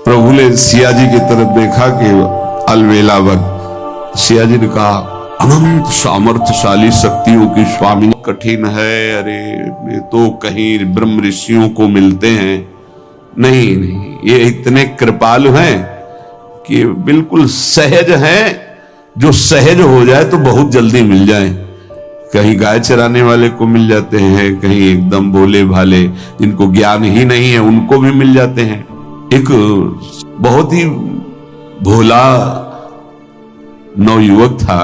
प्रभु ने सिया जी की तरफ देखा कि अलवेला वक्त सिया जी ने कहा, अनंत सामर्थ्यशाली शक्तियों की स्वामी कठिन है। अरे ये तो कहीं ब्रह्म ऋषियों को मिलते हैं। नहीं नहीं, ये इतने कृपालु हैं कि बिल्कुल सहज हैं। जो सहज हो जाए तो बहुत जल्दी मिल जाए। कहीं गाय चराने वाले को मिल जाते हैं, कहीं एकदम भोले भाले जिनको ज्ञान ही नहीं है उनको भी मिल जाते हैं। एक बहुत ही भोला नवयुवक था,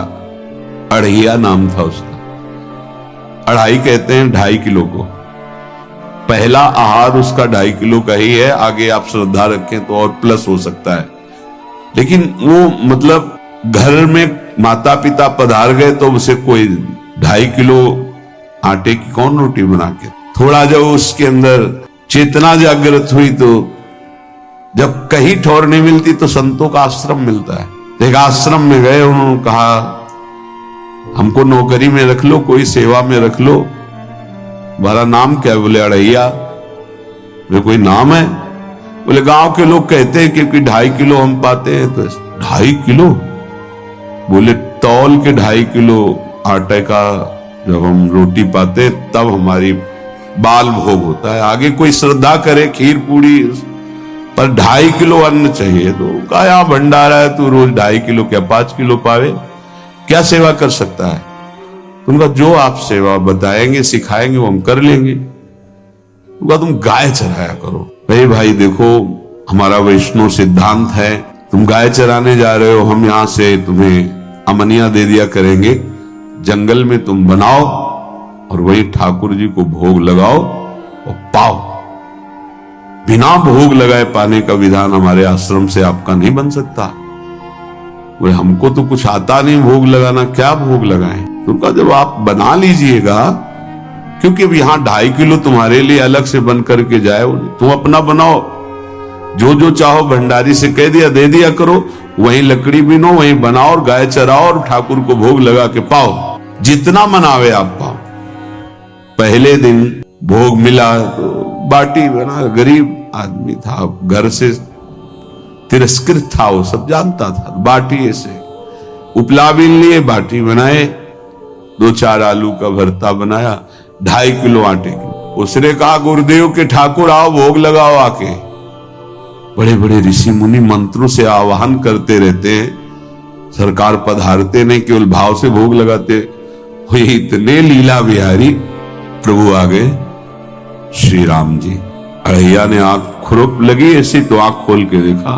अढ़ैया नाम था उसका। अढ़ाई कहते हैं 2.5 किलो को। पहला आहार उसका 2.5 किलो का ही है, आगे आप श्रद्धा रखें तो और प्लस हो सकता है। लेकिन वो मतलब घर में माता पिता पधार गए तो उसे कोई 2.5 किलो आटे की कौन रोटी बना के। थोड़ा जब उसके अंदर चेतना जागृत हुई तो जब कहीं ठौर नहीं मिलती तो संतों का आश्रम मिलता है। एक आश्रम में गए, उन्होंने कहा हमको नौकरी में रख लो, कोई सेवा में रख लो। तुम्हारा नाम क्या है? बोले अढ़ैया। बोले कोई नाम है? बोले गांव के लोग कहते हैं क्योंकि 2.5 किलो हम पाते हैं। तो 2.5 किलो? बोले तौल के 2.5 किलो आटे का जब हम रोटी पाते तब हमारी बाल भोग होता है। आगे कोई श्रद्धा करे खीर पूड़ी, पर 2.5 किलो अन्न चाहिए। तो कहा यहाँ भंडारा है, तू रोज 2.5 किलो क्या 5 किलो पावे, क्या सेवा कर सकता है? उनका जो आप सेवा बताएंगे सिखाएंगे वो हम कर लेंगे। उनका तुम गाय चराया करो। भाई देखो हमारा वैष्णव सिद्धांत है, तुम गाय चराने जा रहे हो, हम यहां से तुम्हें अमनिया दे दिया करेंगे, जंगल में तुम बनाओ और वही ठाकुर जी को भोग लगाओ और पाओ। बिना भोग लगाए पाने का विधान हमारे आश्रम से आपका नहीं बन सकता। बोले हमको तो कुछ आता नहीं भोग लगाना, क्या भोग लगाएं? तो कहा जब आप बना लीजिएगा, क्योंकि अब यहाँ 2.5 किलो तुम्हारे लिए अलग से बन करके जाए, तुम अपना बनाओ। जो जो चाहो भंडारी से कह दिया दे दिया करो, वहीं लकड़ी बीनो, वहीं बनाओ और गाय चराओ और ठाकुर को भोग लगा के पाओ। जितना मनावे आप पाओ। पहले दिन भोग मिला तो बाटी बना, गरीब आदमी था, घर से तिरस्कृत था, वो सब जानता था। बाटी ऐसे उपला बीन लिए, बाटी बनाए, 2-4 आलू का भरता बनाया, 2.5 किलो आटे की। उसने कहा गुरुदेव के ठाकुर आओ भोग लगाओ आके। बड़े बड़े ऋषि मुनि मंत्रों से आवाहन करते रहते हैं, सरकार पधारते नहीं, केवल भाव से भोग लगाते। इतने लीला बिहारी प्रभु आ गए श्री राम जी। अढ़ैया ने आंख खुरप लगी ऐसी तो आंख खोल के देखा,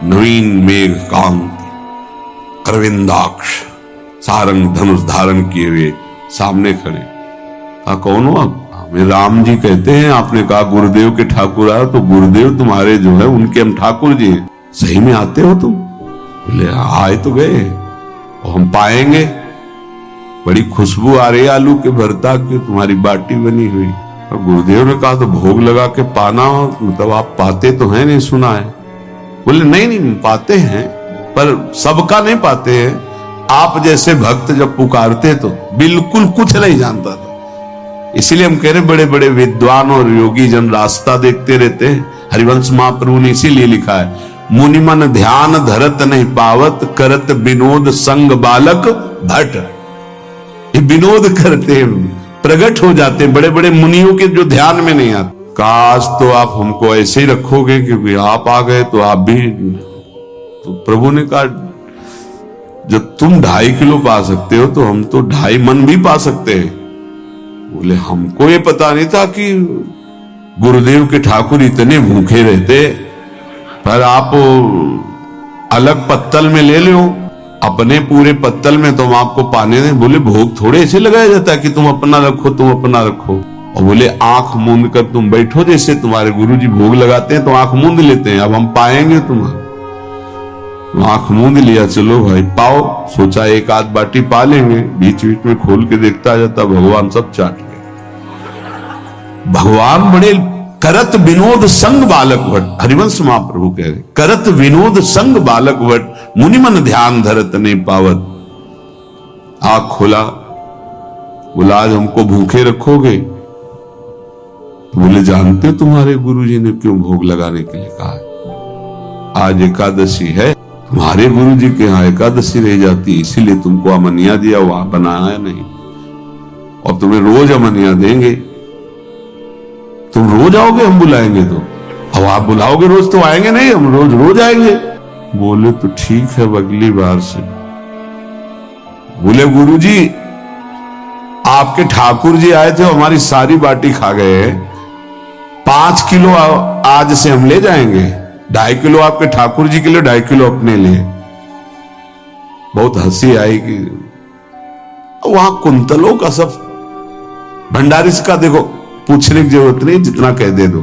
नवीन मेघ कांति, अरविंदाक्ष, सारंग धनुष धारण किए हुए सामने खड़े। कौन हो आप? हमें राम जी कहते हैं। आपने कहा गुरुदेव के ठाकुर आए, तो गुरुदेव तुम्हारे जो है उनके हम ठाकुर जी हैं। सही में आते हो तुम? बोले आए तो गए और हम पाएंगे। बड़ी खुशबू आ रही है आलू के भरता की, तुम्हारी बाटी बनी हुई। और गुरुदेव ने कहा तो भोग लगा के पाना, मतलब आप पाते तो हैं? नहीं सुना है। बोले नहीं पाते हैं, पर सबका नहीं पाते हैं। आप जैसे भक्त जब पुकारते तो बिल्कुल कुछ नहीं जानता था। इसीलिए हम कह रहे बड़े बड़े विद्वान और योगी जन रास्ता देखते रहते हैं। हरिवंश महाप्रभु ने इसीलिए लिखा है, मुनि मन ध्यान धरत नहीं पावत, करत विनोद संग बालक भट्ट। ये विनोद करते प्रकट हो जाते हैं बड़े बड़े मुनियों के जो ध्यान में नहीं आते। काश तो आप हमको ऐसे ही रखोगे, क्योंकि आप आ गए तो आप भी। तो प्रभु ने कहा जब तुम 2.5 किलो पा सकते हो तो हम तो 2.5 मन भी पा सकते हैं। बोले हमको ये पता नहीं था कि गुरुदेव के ठाकुर इतने भूखे रहते, पर आप अलग पत्तल में ले लो, अपने पूरे पत्तल में तुम आपको पाने दें। बोले भोग थोड़े ऐसे लगाया जाता है कि तुम अपना रखो तुम अपना रखो। और बोले आंख मूंद कर तुम बैठो, जैसे तुम्हारे गुरुजी भोग लगाते हैं तो आंख मूंद लेते हैं, अब हम पाएंगे तुम्हारा। आंख मूंद लिया, चलो भाई पाओ। सोचा एक आध बाटी पा लेंगे, बीच बीच में खोल के देखता जाता, भगवान सब चाट गए। भगवान बड़े करत विनोद संग बालक भट्ट, हरिवंश महाप्रभु कह रहे, करत विनोद संग बालक भट्ट, मुनि मन ध्यान धरत नहीं पावत। आंख खोला, बोला आज हमको भूखे रखोगे? बोले जानते तुम्हारे गुरुजी ने क्यों भोग लगाने के लिए कहा है? आज एकादशी है, तुम्हारे गुरु जी के यहाँ एकादशी रह जाती, इसीलिए तुमको अमनिया दिया, वहां बनाया नहीं, और तुम्हें रोज अमनिया देंगे। तुम रोज आओगे, हम बुलाएंगे तो? अब आप बुलाओगे रोज तो आएंगे नहीं, हम रोज रोज आएंगे। बोले तो ठीक है, अगली बार से। बोले गुरु जी आपके ठाकुर जी आए थे, हमारी सारी बाटी खा गए, 5 किलो आज से हम ले जाएंगे, 2.5 किलो आपके ठाकुर जी के लिए, 2.5 किलो अपने लिए। बहुत हंसी आई कि वहां कुंतलों का सब भंडारी का देखो, पूछने की जरूरत नहीं, जितना कह दे दो।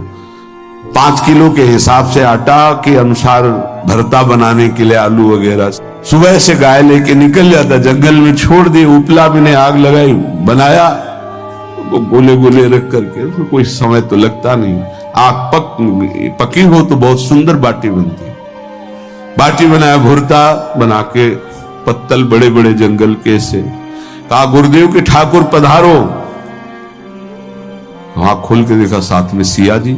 5 किलो के हिसाब से आटा के अनुसार भरता बनाने के लिए आलू वगैरह, सुबह से गाय लेके निकल जाता, जंगल में छोड़ दी, उपला में ने आग लगाई, बनाया, तो गोले गोले रख करके, तो कोई समय तो लगता नहीं। आग पकी हो तो बहुत सुंदर बाटी बनती। बाटी बनाया, भुरता बना के, पत्तल बड़े बड़े जंगल के से, कहा गुरुदेव के ठाकुर पधारो। आंख खोल के देखा साथ में सिया जी।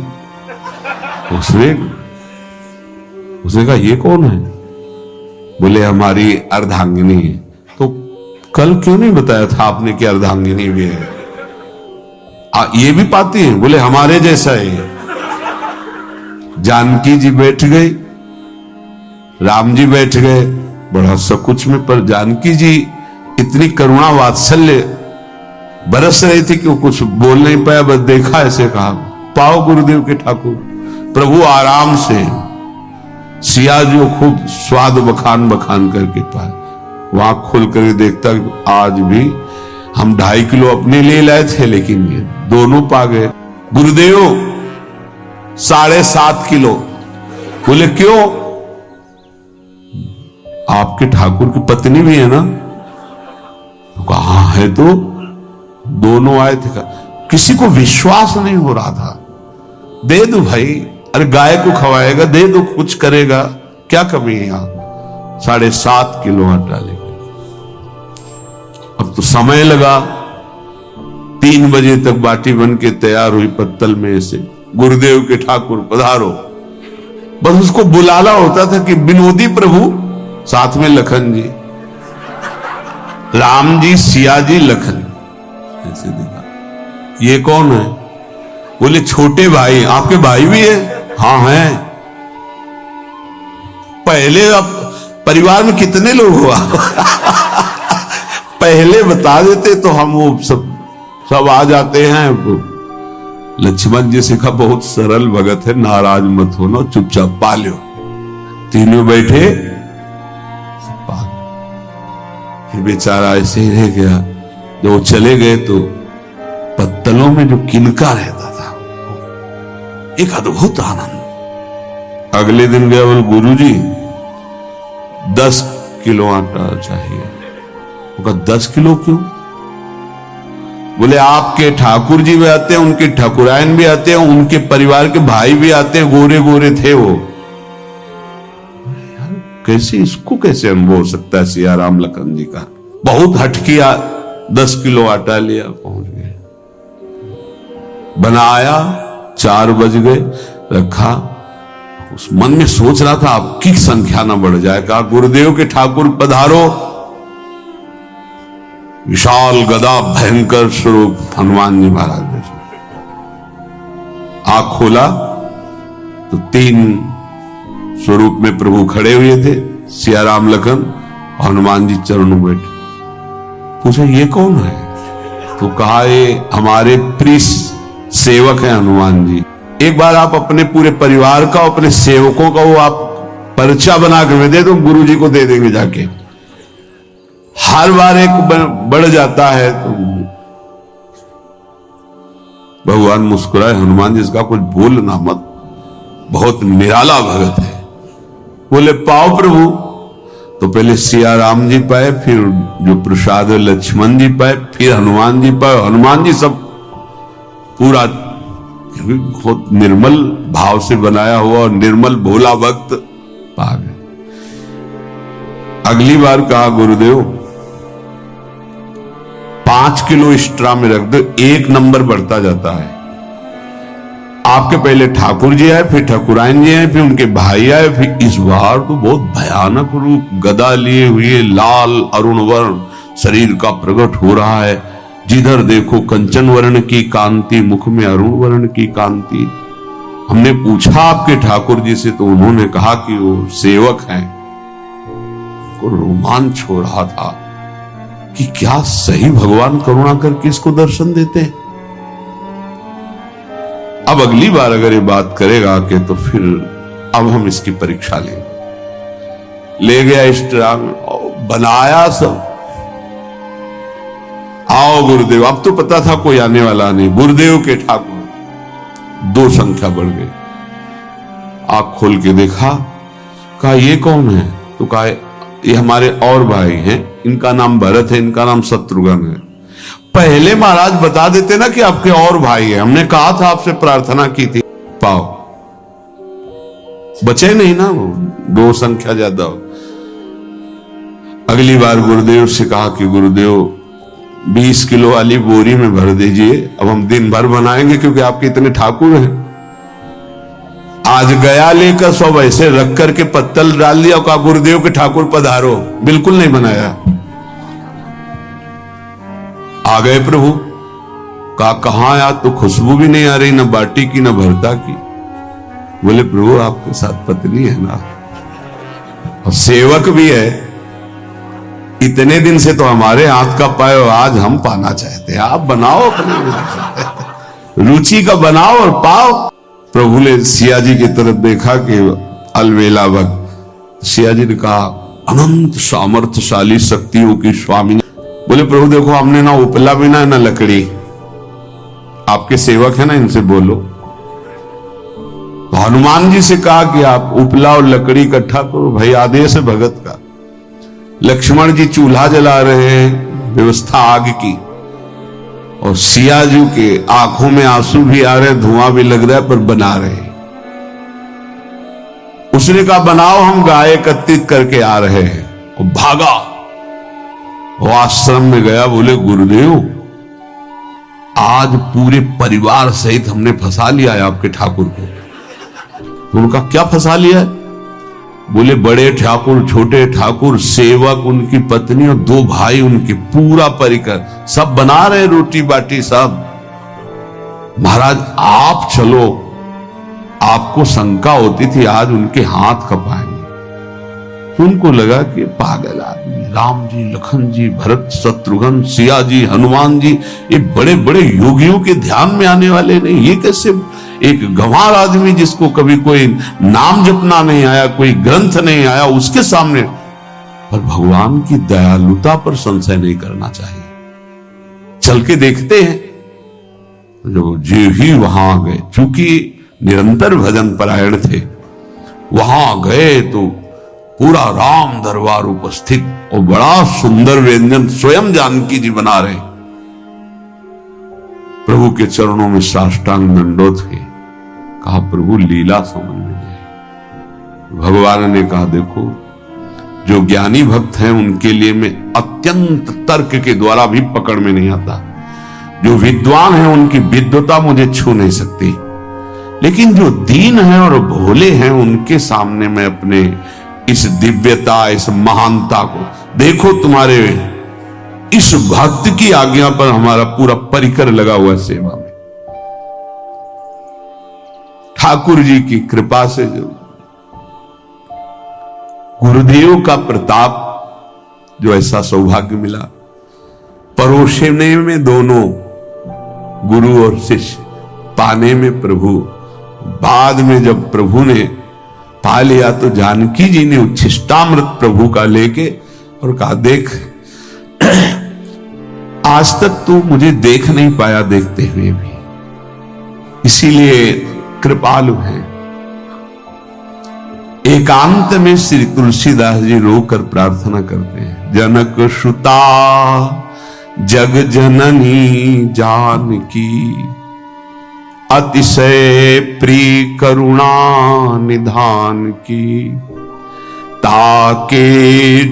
उसने कहा ये कौन है? बोले हमारी अर्धांगिनी है। तो कल क्यों नहीं बताया था आपने कि अर्धांगिनी भी है? ये भी पाती है? बोले हमारे जैसा है। जानकी जी बैठ गई, राम जी बैठ गए, बड़ा सकुच में, पर जानकी जी इतनी करुणा वात्सल्य बरस रही थी कि वो कुछ बोल नहीं पाया, बस देखा, ऐसे कहा पाओ गुरुदेव के ठाकुर। प्रभु आराम से, सिया जो खूब स्वाद बखान बखान करके पाए। वहां खोल कर देखता, आज भी हम 2.5 किलो अपने लिए लाए थे, लेकिन ये दोनों पा गए। गुरुदेव 7.5 किलो। बोले क्यों? आपके ठाकुर की पत्नी भी है ना? तो कहा है, तो दोनों आए थे। किसी को विश्वास नहीं हो रहा था। दे दो भाई, अरे गाय को खवाएगा, दे दो, कुछ करेगा, क्या कमी है यहां? 7.5 किलो आटा ले। अब तो समय लगा, 3 बजे तक बाटी बन के तैयार हुई पत्तल में से। गुरुदेव के ठाकुर पधारो। बस उसको बुलाना होता था कि विनोदी प्रभु, साथ में लखन जी, राम जी, सिया जी, लखन। ऐसे देखा, ये कौन है? बोले छोटे भाई। आपके भाई भी है? हाँ है। पहले अब परिवार में कितने लोग हुआ? पहले बता देते तो हम वो सब आ जाते हैं। लक्ष्मण जी से कहा बहुत सरल भगत है, नाराज मत होना, चुपचाप पा लो। तीनों बैठे, फिर बेचारा ऐसे ही रह गया। जब वो चले गए तो पत्तलों में जो किनका रहता था, एक अद्भुत आनंद। अगले दिन गया, बोले गुरुजी 10 किलो आटा चाहिए। वो कहा 10 किलो क्यों? बोले आपके ठाकुर जी भी आते हैं, उनके ठाकुरायन भी आते हैं, उनके परिवार के भाई भी आते हैं, गोरे गोरे थे वो। कैसे, इसको कैसे अनुभव हो सकता है? सिया राम लखन जी का बहुत हट किया। 10 किलो आटा लिया, पहुंच गए, बनाया, 4 बज गए, रखा। उस मन में सोच रहा था आपकी संख्या ना बढ़ जाए। कहा गुरुदेव के ठाकुर पधारो। विशाल गदा, भयंकर स्वरूप हनुमान जी महाराज। आंख खोला तो 3 स्वरूप में प्रभु खड़े हुए थे, सिया राम लखन, हनुमान जी चरणों में बैठे। पूछा ये कौन है? तो कहा ये हमारे प्रिय सेवक हैं हनुमान जी। एक बार आप अपने पूरे परिवार का, अपने सेवकों का वो आप पर्चा बना कर दे दो, गुरु जी को दे देंगे जाके। हर बार एक बढ़ जाता है तो भगवान मुस्कुराए। हनुमान जी इसका कुछ बोलना मत, बहुत निराला भगत है। बोले पाओ प्रभु। तो पहले सिया राम जी पाए, फिर जो प्रसाद लक्ष्मण जी पाए, फिर हनुमान जी पाए। हनुमान जी सब पूरा बहुत निर्मल भाव से बनाया हुआ और निर्मल भोला भक्त पा गए। अगली बार कहा गुरुदेव 5 किलो एक्स्ट्रा में रख दो, 1 नंबर बढ़ता जाता है। आपके पहले ठाकुर जी आए, फिर ठाकुरायन जी आए, फिर उनके भाई आए, फिर इस बार तो बहुत भयानक रूप, गदा लिए हुए, लाल अरुण वर्ण शरीर का प्रकट हो रहा है। जिधर देखो कंचन वर्ण की कांति, मुख में अरुण वर्ण की कांति। हमने पूछा आपके ठाकुर जी से, तो उन्होंने कहा कि वो सेवक हैं। को रोमांच हो रहा था कि क्या सही भगवान करुणा करके इसको दर्शन देते हैं। अब अगली बार अगर ये बात करेगा कि तो फिर अब हम इसकी परीक्षा लेंगे। ले गया इष्टांग, बनाया सब। आओ गुरुदेव। अब तो पता था कोई आने वाला नहीं। गुरुदेव के ठाकुर 2 संख्या बढ़ गई। आंख खोल के देखा, कहा ये कौन है? तो कहा ये हमारे और भाई हैं, इनका नाम भरत है, इनका नाम शत्रुघ्न है। पहले महाराज बता देते ना कि आपके और भाई है, हमने कहा था, आपसे प्रार्थना की थी। पाओ बचे नहीं ना, वो 2 संख्या ज्यादा हो। अगली बार गुरुदेव से कहा कि गुरुदेव 20 किलो वाली बोरी में भर दीजिए, अब हम दिन भर बनाएंगे क्योंकि आपके इतने ठाकुर हैं। आज गया लेकर सब ऐसे रख करके पत्तल डाल दिया, कहा गुरुदेव के ठाकुर पधारो। बिल्कुल नहीं बनाया। आ गए प्रभु, कहा कहां आया? तो खुशबू भी नहीं आ रही, ना बाटी की ना भरता की। बोले प्रभु आपके साथ पत्नी है ना, और सेवक भी है। इतने दिन से तो हमारे हाथ का पाए, आज हम पाना चाहते हैं। आप बनाओ, अपनी रुचि का बनाओ और पाओ। प्रभु ने सिया जी की तरफ देखा कि अलवेला वक्त। सिया जी ने कहा अनंत सामर्थ्यशाली शक्तियों की स्वामी। बोले प्रभु देखो, हमने ना उपला भी ना लकड़ी, आपके सेवक है ना, इनसे बोलो। तो हनुमान जी से कहा कि आप उपला और लकड़ी इकट्ठा करो, भाई आदेश है भगत का। लक्ष्मण जी चूल्हा जला रहे हैं, व्यवस्था आग की, और सिया जी के आंखों में आंसू भी आ रहे हैं, धुआं भी लग रहा है, पर बना रहे हैं। उसने कहा बनाओ, हम गाय एकत्रित करके आ रहे हैं। और भागा, वो आश्रम में गया। बोले गुरुदेव आज पूरे परिवार सहित हमने फंसा लिया है आपके ठाकुर को। तो उनका क्या फंसा लिया है? बोले बड़े ठाकुर, छोटे ठाकुर, सेवक, उनकी पत्नी और 2 भाई उनके, पूरा परिकर, सब बना रहे रोटी बाटी सब। महाराज आप चलो, आपको शंका होती थी आज उनके हाथ कपाएंगे। उनको लगा कि पागल आदमी, राम जी, लखन जी, भरत, शत्रुघ्न, सिया जी, हनुमान जी, ये बड़े बड़े योगियों के ध्यान में आने वाले नहीं। ये कैसे एक गंवार आदमी जिसको कभी कोई नाम जपना नहीं आया, कोई ग्रंथ नहीं आया, उसके सामने। पर भगवान की दयालुता पर संशय नहीं करना चाहिए। चल के देखते हैं। जो जी ही वहां गए, चूंकि निरंतर भजन परायण थे, वहां गए तो पूरा राम दरबार उपस्थित, और बड़ा सुंदर व्यंजन स्वयं जानकी जी बना रहे। प्रभु के चरणों में साष्टांग दंडोत है। कहा प्रभु लीला समझ में नहीं। भगवान ने कहा देखो, जो ज्ञानी भक्त हैं उनके लिए मैं अत्यंत तर्क के द्वारा भी पकड़ में नहीं आता। जो विद्वान हैं उनकी विद्वता मुझे छू नहीं सकती, लेकिन जो दीन हैं और भोले हैं उनके सामने मैं अपने इस दिव्यता, इस महानता को देखो। तुम्हारे इस भक्त की आज्ञा पर हमारा पूरा परिकर लगा हुआ है सेवा में। ठाकुर जी की कृपा से जो गुरुदेव का प्रताप, जो ऐसा सौभाग्य मिला, परोसने में दोनों गुरु और शिष्य, पाने में प्रभु। बाद में जब प्रभु ने पा लिया तो जानकी जी ने उच्छिष्टामृत प्रभु का लेके और कहा देख, आज तक तू मुझे देख नहीं पाया देखते हुए भी, इसीलिए कृपालु है। एकांत में श्री तुलसीदास जी रोकर प्रार्थना करते हैं, जनक सुता जग जननी जानकी, अतिशय प्रिय करुणा निधान की, ताके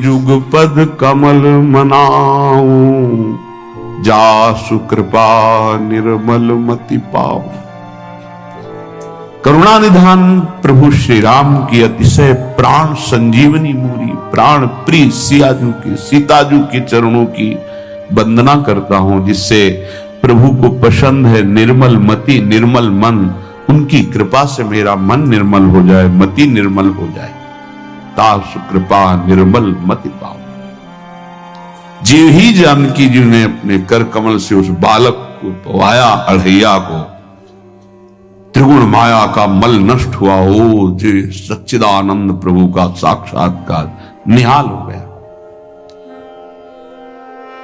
जुगपद कमल मनाऊं, जासु कृपा निर्मल मति पाऊं। करुणा निधान प्रभु श्री राम की अतिशय प्राण संजीवनी मोरी, प्राण प्रिय सीताजू के चरणों की वंदना करता हूं, जिससे प्रभु को पसंद है निर्मल मति निर्मल मन। उनकी कृपा से मेरा मन निर्मल हो जाए, मति निर्मल हो जाए। तासु कृपा निर्मल मति पाओ। जीव ही जानकी जी ने अपने कर कमल से उस बालक को पवाया, अढ़ैया को। त्रिगुण माया का मल नष्ट हुआ। ओ जी सच्चिदानंद प्रभु का साक्षात्कार निहाल हो गया।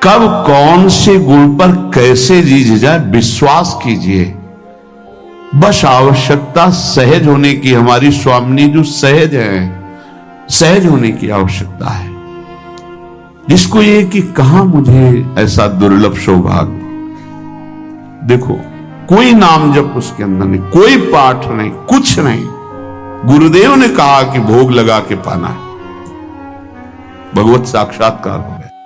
कब कौन से गुण पर कैसे जीत जाए विश्वास कीजिए। बस आवश्यकता सहज होने की। हमारी स्वामिनी जो सहज है, सहज होने की आवश्यकता है। जिसको ये कि कहां मुझे ऐसा दुर्लभ सौभाग्य। देखो कोई नाम जप उसके अंदर नहीं, कोई पाठ नहीं, कुछ नहीं। गुरुदेव ने कहा कि भोग लगा के पाना है। भगवत साक्षात्कार हो गया।